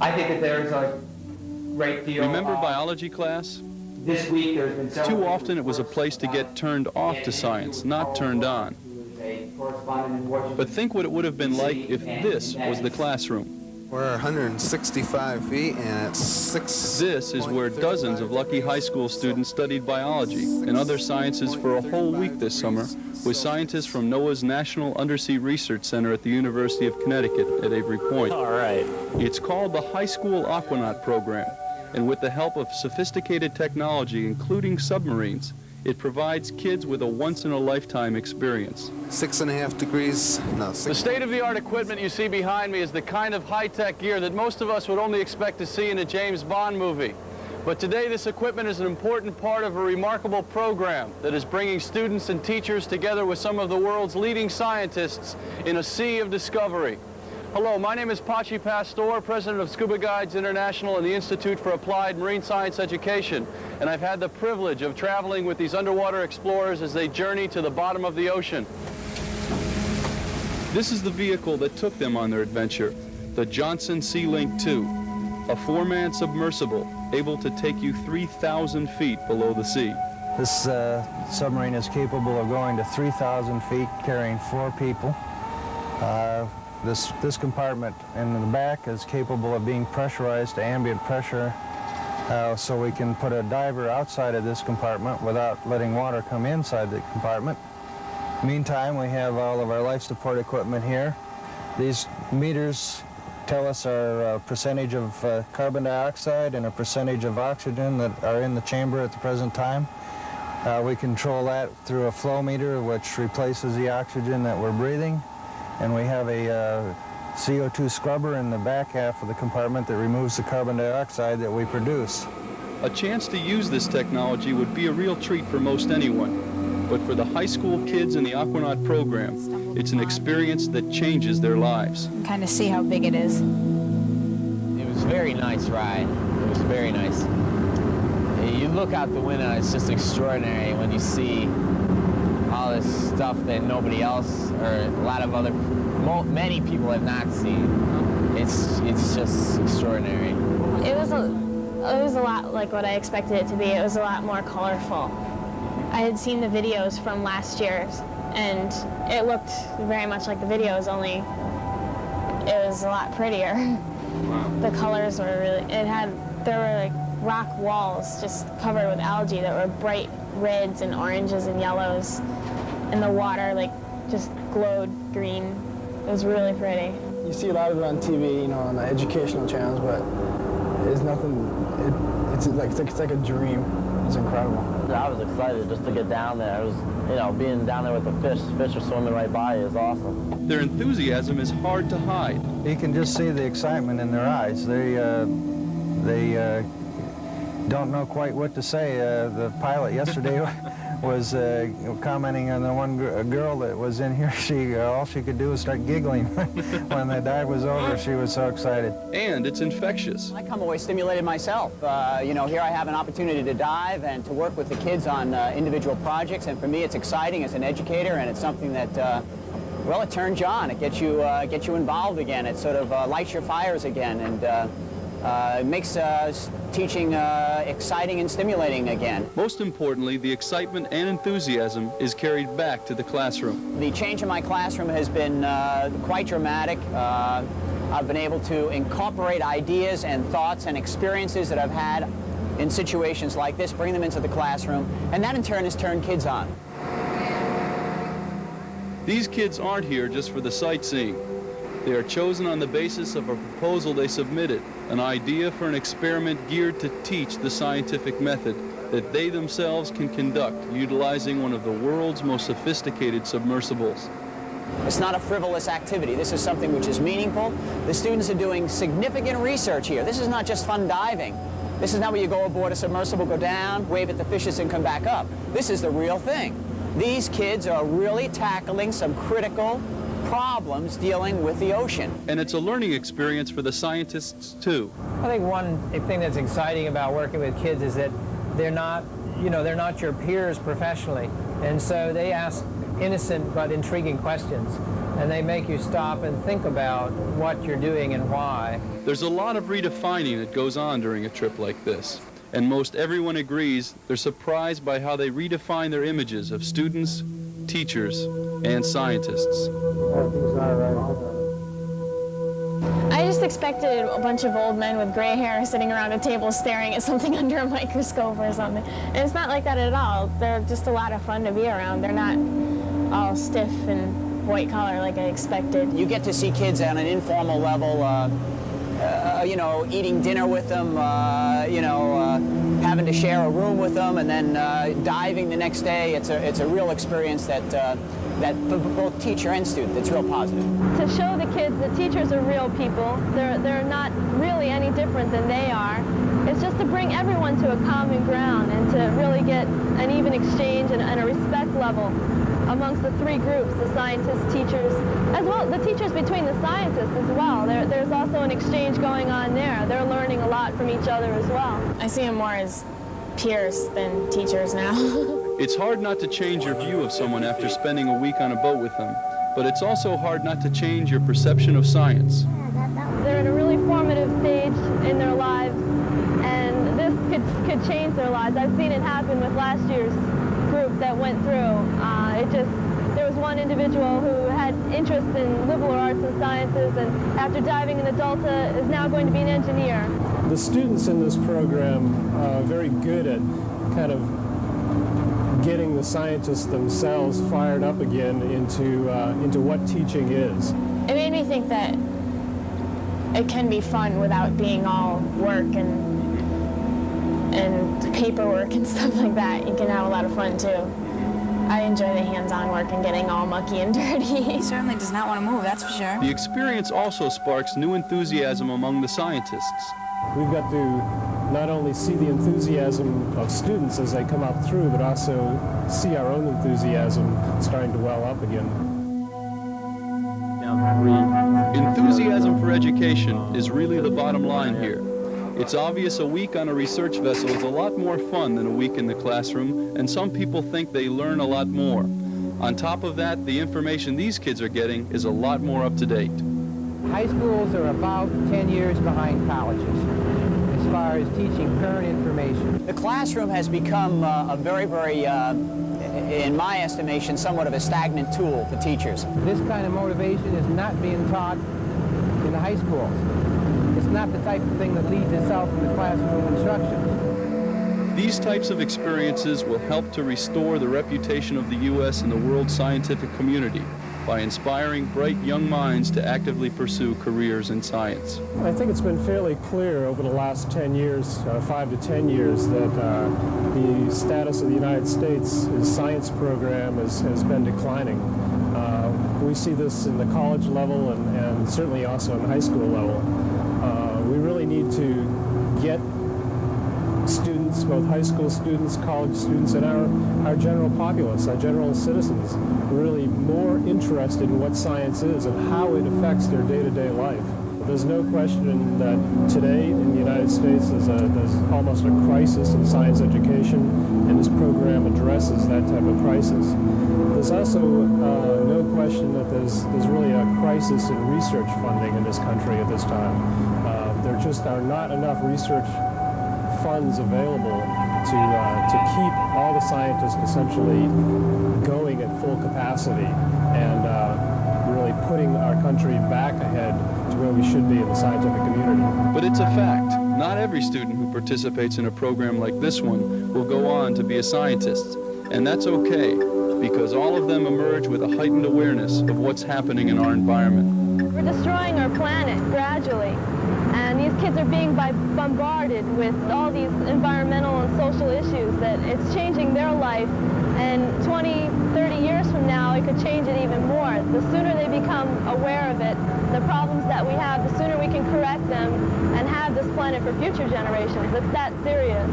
I think that there's a great deal. Remember biology class? This week there's been several. Too often it was a place to get turned off to science, not turned on. But think what it would have been like if this was the classroom. We're 165 feet and it's 6. This is where dozens of lucky high school students studied biology and other sciences for a whole week this summer with scientists from NOAA's National Undersea Research Center at the University of Connecticut at Avery Point. All right. It's called the High School Aquanaut program, and with the help of sophisticated technology, including submarines, it provides kids with a once-in-a-lifetime experience. 6.5 degrees, no, 6. The state-of-the-art equipment you see behind me is the kind of high-tech gear that most of us would only expect to see in a James Bond movie. But today, this equipment is an important part of a remarkable program that is bringing students and teachers together with some of the world's leading scientists in a sea of discovery. Hello, my name is Patxi, president of Scuba Guides International and the Institute for Applied Marine Science Education, and I've had the privilege of traveling with these underwater explorers as they journey to the bottom of the ocean. This is the vehicle that took them on their adventure, the Johnson Sea Link 2, a 4-man submersible able to take you 3,000 feet below the sea. This submarine is capable of going to 3,000 feet, carrying 4 people. This compartment in the back is capable of being pressurized to ambient pressure, so we can put a diver outside of this compartment without letting water come inside the compartment. Meantime, we have all of our life support equipment here. These meters tell us our percentage of carbon dioxide and a percentage of oxygen that are in the chamber at the present time. We control that through a flow meter, which replaces the oxygen that we're breathing. And we have a CO2 scrubber in the back half of the compartment that removes the carbon dioxide that we produce. A chance to use this technology would be a real treat for most anyone. But for the high school kids in the Aquanaut program, it's an experience that changes their lives. Kind of see how big it is. It was a very nice ride. It was very nice. You look out the window, it's just extraordinary when you see all this stuff that nobody else, or a lot of other, many people have not seen. It's just extraordinary. It was a lot like what I expected it to be. It was a lot more colorful. I had seen the videos from last year, and it looked very much like the videos, only it was a lot prettier. Wow. The colors were really, there were like rock walls just covered with algae that were bright reds and oranges and yellows, and the water like just glowed green. It was really pretty. You see a lot of it on TV, you know, on the educational channels, but it's nothing. It's like a dream. It's incredible. I was excited just to get down there. It was, you know, being down there with the fish are swimming right by you is awesome. Their enthusiasm is hard to hide. You can just see the excitement in their eyes. They don't know quite what to say. The pilot yesterday was commenting on the one girl that was in here. All she could do was start giggling when the dive was over. She was so excited. And it's infectious. I come away stimulated myself. You know, here I have an opportunity to dive and to work with the kids on individual projects, and for me it's exciting as an educator, and it's something that, well, it turns you on. It gets you involved again. It sort of lights your fires again, and it makes teaching exciting and stimulating again. Most importantly, the excitement and enthusiasm is carried back to the classroom. The change in my classroom has been quite dramatic. I've been able to incorporate ideas and thoughts and experiences that I've had in situations like this, bring them into the classroom, and that in turn has turned kids on. These kids aren't here just for the sightseeing. They are chosen on the basis of a proposal they submitted, an idea for an experiment geared to teach the scientific method that they themselves can conduct utilizing one of the world's most sophisticated submersibles. It's not a frivolous activity. This is something which is meaningful. The students are doing significant research here. This is not just fun diving. This is not where you go aboard a submersible, go down, wave at the fishes, and come back up. This is the real thing. These kids are really tackling some critical problems dealing with the ocean. And it's a learning experience for the scientists, too. I think one thing that's exciting about working with kids is that they're not, they're not your peers professionally. And so they ask innocent but intriguing questions. and they make you stop and think about what you're doing and why. There's a lot of redefining that goes on during a trip like this, and most everyone agrees they're surprised by how they redefine their images of students, teachers, and scientists. I just expected a bunch of old men with gray hair sitting around a table staring at something under a microscope or something. And it's not like that at all. They're just a lot of fun to be around. They're not all stiff and white collar like I expected. You get to see kids on an informal level, you know, eating dinner with them, you know, having to share a room with them, and then diving the next day. It's a real experience that for both teacher and student, it's real positive. To show the kids that teachers are real people, they're not really any different than they are. It's just to bring everyone to a common ground and to really get an even exchange and a respect level amongst the three groups, the scientists, teachers, as well the teachers between the scientists as well. There's also an exchange going on there. They're learning a lot from each other as well. I see them more as peers than teachers now. It's hard not to change your view of someone after spending a week on a boat with them, but it's also hard not to change your perception of science. They're in a really formative stage in their lives, and this could change their lives. I've seen it happen with last year's group that went through. There was one individual who had interest in liberal arts and sciences, and after diving in the Delta is now going to be an engineer. The students in this program are very good at kind of getting the scientists themselves fired up again into what teaching is. It made me think that it can be fun without being all work and paperwork and stuff like that. You can have a lot of fun too. I enjoy the hands-on work and getting all mucky and dirty. He certainly does not want to move, that's for sure. The experience also sparks new enthusiasm among the scientists. We've got to not only see the enthusiasm of students as they come up through, but also see our own enthusiasm starting to well up again. Enthusiasm for education is really the bottom line here. It's obvious a week on a research vessel is a lot more fun than a week in the classroom, and some people think they learn a lot more. On top of that, the information these kids are getting is a lot more up to date. High schools are about 10 years behind colleges as far as teaching current information. The classroom has become a very, very, in my estimation, somewhat of a stagnant tool for teachers. This kind of motivation is not being taught in the high schools. It's not the type of thing that leads itself in the classroom instruction. These types of experiences will help to restore the reputation of the U.S. in the world scientific community by inspiring bright young minds to actively pursue careers in science. I think it's been fairly clear over the last 10 years, 5 to 10 years, that the status of the United States' science program has been declining. We see this in the college level and certainly also in the high school level. We really need to get students, both high school students, college students, and our general populace, our general citizens, really more interested in what science is and how it affects their day-to-day life. There's no question that today in the United States there's almost a crisis in science education, and this program addresses that type of crisis. There's also no question that there's really a crisis in research funding in this country at this time. There just are not enough research funds available to keep all the scientists essentially going at full capacity and really putting our country back ahead to where we should be in the scientific community. But it's a fact. Not every student who participates in a program like this one will go on to be a scientist. And that's okay, because all of them emerge with a heightened awareness of what's happening in our environment. We're destroying our planet gradually. And these kids are being bombarded with all these environmental and social issues that it's changing their life. And 20, 30 years from now, it could change it even more. The sooner they become aware of it, the problems that we have, the sooner we can correct them and have this planet for future generations. It's that serious.